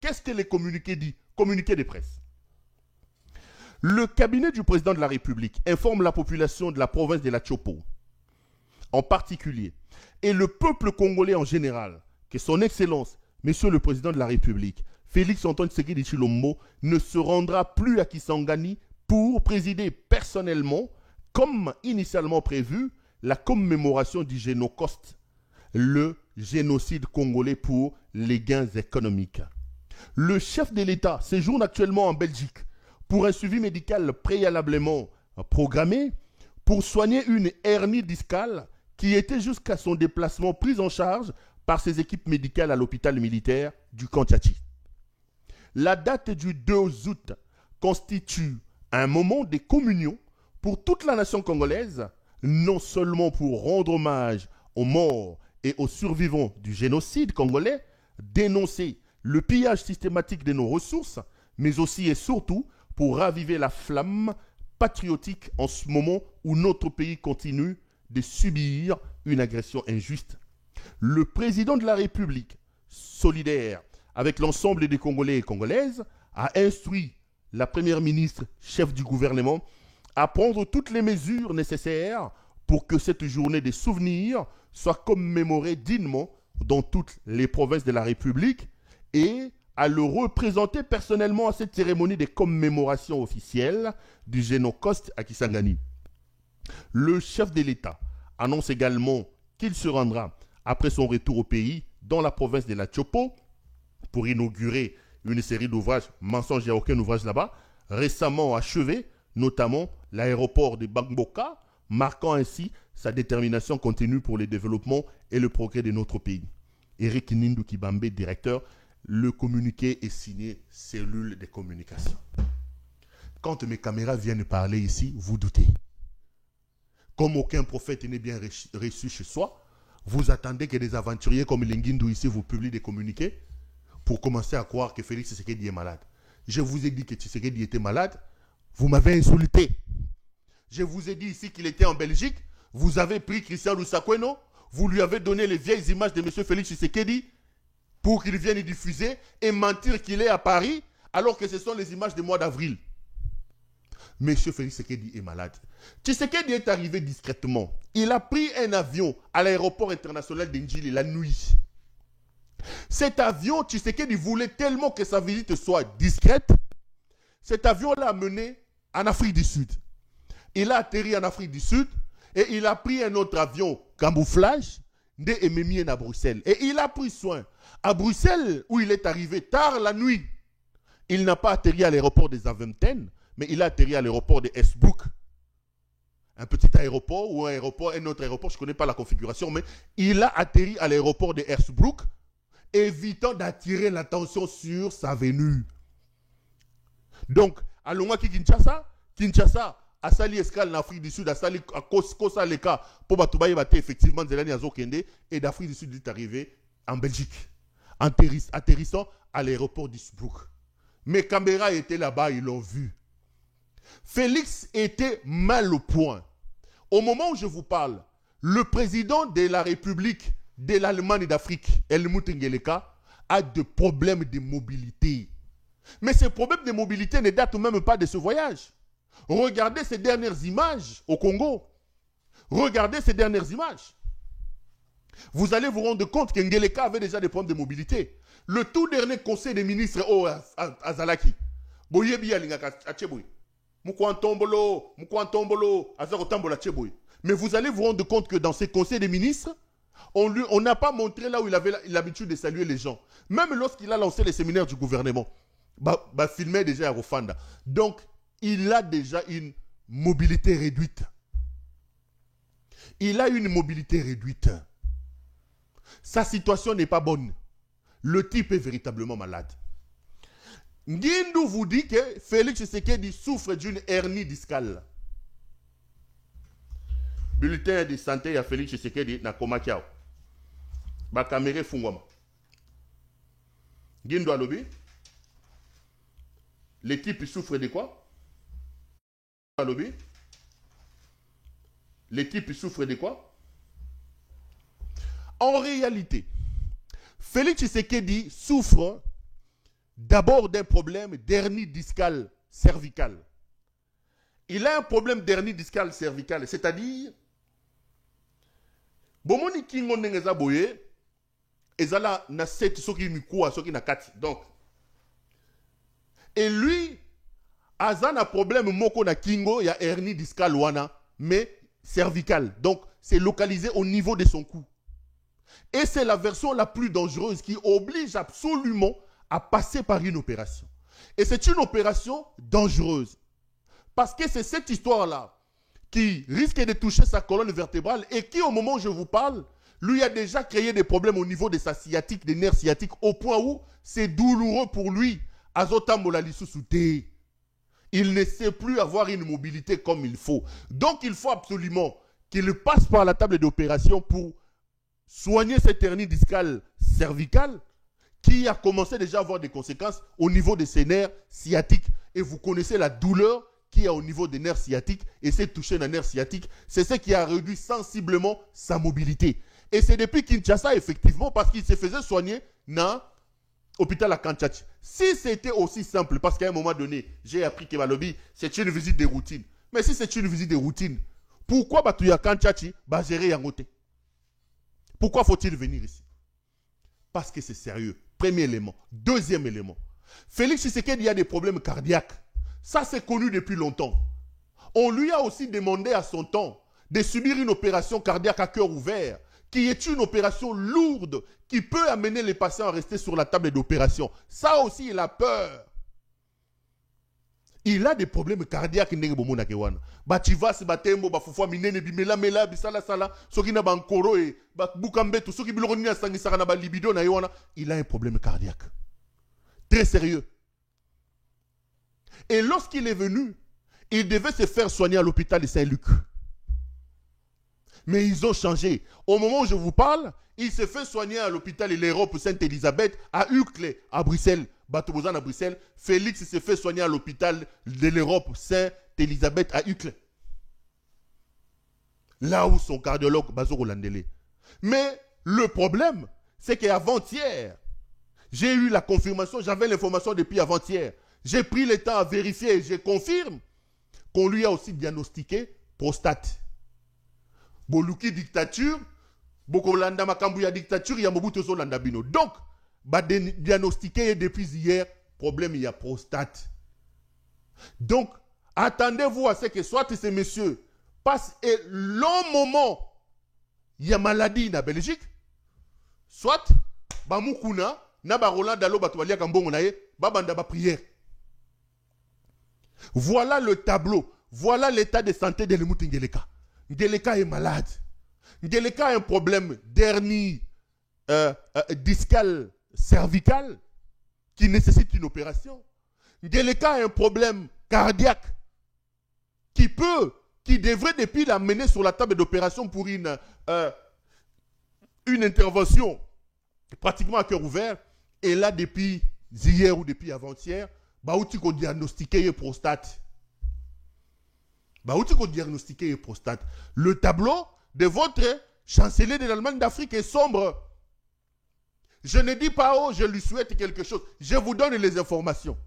Qu'est-ce que les communiqués disent? Communiqué de presse. Le cabinet du président de la République informe la population de la province de la Chopo, en particulier, et le peuple congolais en général, que son Excellence, Monsieur le Président de la République, Félix Antoine Tshisekedi Tshilombo, ne se rendra plus à Kisangani pour présider personnellement, comme initialement prévu, la commémoration du Génocoste, le génocide congolais pour les gains économiques. Le chef de l'État séjourne actuellement en Belgique pour un suivi médical préalablement programmé pour soigner une hernie discale qui était jusqu'à son déplacement prise en charge par ses équipes médicales à l'hôpital militaire du Kantiachi. La date du 2 août constitue un moment de communion pour toute la nation congolaise, non seulement pour rendre hommage aux morts et aux survivants du génocide congolais, dénoncer le pillage systématique de nos ressources, mais aussi et surtout pour raviver la flamme patriotique en ce moment où notre pays continue de subir une agression injuste. Le président de la République, solidaire avec l'ensemble des Congolais et Congolaises, a instruit la première ministre, chef du gouvernement, à prendre toutes les mesures nécessaires pour que cette journée des souvenirs soit commémorée dignement dans toutes les provinces de la République et à le représenter personnellement à cette cérémonie de commémoration officielle du Génocoste à Kisangani. Le chef de l'État annonce également qu'il se rendra, après son retour au pays, dans la province de la Chopo, pour inaugurer une série d'ouvrages, mensonge, il n'y a aucun ouvrage là-bas, récemment achevé, notamment l'aéroport de Bangboka, marquant ainsi sa détermination continue pour le développement et le progrès de notre pays. Eric Nindou Kibambe, directeur, le communiqué est signé cellule de communication. Quand mes caméras viennent parler ici, vous doutez. Comme aucun prophète n'est bien reçu chez soi, vous attendez que des aventuriers comme Lengindu ici vous publient des communiqués pour commencer à croire que Félix Tshisekedi est malade. Je vous ai dit que Tshisekedi était malade, vous m'avez insulté. Je vous ai dit ici qu'il était en Belgique, vous avez pris Christian Lusakweno, vous lui avez donné les vieilles images de M. Félix Tshisekedi pour qu'il vienne y diffuser et mentir qu'il est à Paris alors que ce sont les images du mois d'avril. M. Félix Tshisekedi est malade. Tshisekedi est arrivé discrètement. Il a pris un avion à l'aéroport international d'Indjili la nuit. Cet avion, Tshisekedi voulait tellement que sa visite soit discrète. Cet avion l'a mené en Afrique du Sud. Il a atterri en Afrique du Sud et il a pris un autre avion camouflage de Ememien à Bruxelles. Et il a pris soin. À Bruxelles, où il est arrivé tard la nuit, il n'a pas atterri à l'aéroport des Aventen, mais il a atterri à l'aéroport de Esbrook. Un petit aéroport ou un autre aéroport, je ne connais pas la configuration, mais il a atterri à l'aéroport de Esbrook, évitant d'attirer l'attention sur sa venue. Donc, à Longaki Kinshasa, a sali escale en Afrique du Sud, a sali à Kosa Leka, pour Batoubaye Bate, effectivement, Zelani Azokende, et d'Afrique du Sud, il est arrivé en Belgique, atterrissant à l'aéroport d'Isbrook. Mes caméras étaient là-bas, ils l'ont vu. Félix était mal au point. Au moment où je vous parle, le président de la République de l'Allemagne d'Afrique, Helmut Ngeleka, a des problèmes de mobilité. Mais ces problèmes de mobilité ne datent même pas de ce voyage. Regardez ces dernières images au Congo. Regardez ces dernières images. Vous allez vous rendre compte qu'Ngeleka avait déjà des problèmes de mobilité. Le tout dernier conseil des ministres à Zalaki. Mais vous allez vous rendre compte que dans ces conseils des ministres, on n'a pas montré là où il avait l'habitude de saluer les gens. Même lorsqu'il a lancé les séminaires du gouvernement, filmait déjà à Rofanda. Donc, il a déjà une mobilité réduite. Il a une mobilité réduite. Sa situation n'est pas bonne. Le type est véritablement malade. Ngindu vous dit que Félix Tshisekedi souffre d'une hernie discale. Bulletin de santé à Félix Tshisekedi na Komakiao. Ba caméra fungwama. Ngindu alobi. Les types souffrent de quoi? Les types souffrent de quoi? En réalité, Félix Tshisekedi souffre d'abord d'un problème d'hernie discale cervicale. Il a un problème d'hernie discale cervicale, c'est-à-dire, bomoni kingo nengeza boye, ezala na 7 soki mikuwa soki na 4. Donc, et lui, aza na problème moko na kingo ya hernie discale wana, mais cervicale. Donc, c'est localisé au niveau de son cou. Et c'est la version la plus dangereuse qui oblige absolument à passer par une opération. Et c'est une opération dangereuse. Parce que c'est cette histoire-là qui risque de toucher sa colonne vertébrale et qui, au moment où je vous parle, lui a déjà créé des problèmes au niveau de sa sciatique, des nerfs sciatiques, au point où c'est douloureux pour lui. Azotambola lisusuté. Il ne sait plus avoir une mobilité comme il faut. Donc, il faut absolument qu'il passe par la table d'opération pour soigner cette hernie discale cervicale qui a commencé déjà à avoir des conséquences au niveau de ses nerfs sciatiques. Et vous connaissez la douleur qu'il y a au niveau des nerfs sciatiques. Et c'est toucher un nerf sciatique, c'est ce qui a réduit sensiblement sa mobilité. Et c'est depuis Kinshasa, effectivement, parce qu'il se faisait soigner dans l'hôpital à Kanchachi. Si c'était aussi simple, parce qu'à un moment donné, j'ai appris que Balobi, c'est une visite de routine. Mais si c'est une visite de routine, pourquoi Batouya Kanchachi va gérer Yangote? Pourquoi faut-il venir ici? Parce que c'est sérieux. Premier élément. Deuxième élément. Félix Tshisekedi a des problèmes cardiaques. Ça, c'est connu depuis longtemps. On lui a aussi demandé à son temps de subir une opération cardiaque à cœur ouvert, qui est une opération lourde, qui peut amener les patients à rester sur la table d'opération. Ça aussi, il a peur. Il a des problèmes cardiaques. Bativas, batembo, bafufwa minene, bimela mela, bisala sala, soki na bankoro e, bukambeto, soki biloroni na sangisara na balibido na yoana. Il a un problème cardiaque. Très sérieux. Et lorsqu'il est venu, il devait se faire soigner à l'hôpital de Saint-Luc. Mais ils ont changé. Au moment où je vous parle, il se fait soigner à l'hôpital de l'Europe Sainte-Élisabeth, à Uccle, à Bruxelles. Batobozan à Bruxelles. Félix se fait soigner à l'hôpital de l'Europe Sainte-Élisabeth, à Uccle. Là où son cardiologue, Bazoro Landele. Mais le problème, c'est qu'avant-hier, j'ai eu la confirmation, j'avais l'information depuis avant-hier. J'ai pris le temps à vérifier et je confirme qu'on lui a aussi diagnostiqué prostate. Boluki dictature, Bokolanda Makambuya dictature, il y a Mobutu Zolanda Bino. Donc, diagnostiqué depuis hier, problème, il y a prostate. Donc, attendez-vous à ce que soit ces messieurs passent un long moment, il y a maladie en Belgique, soit, Bamukuna, Naba Roland Dalo Batoualia Kambongo Naye, Babanda ba prière. Voilà le tableau, voilà l'état de santé de Lemouti Ngeleka. Ngeleka est malade. Ngeleka a un problème d'hernie discale cervicale qui nécessite une opération. Ngeleka a un problème cardiaque qui devrait depuis l'amener sur la table d'opération pour une intervention pratiquement à cœur ouvert. Et là, depuis hier ou depuis avant-hier, Baouti qu'on diagnostiqué prostate. Baouti qu'on diagnostiqué prostate. Le tableau de votre chancelier de l'Allemagne d'Afrique est sombre. Je ne dis pas, oh, je lui souhaite quelque chose. Je vous donne les informations.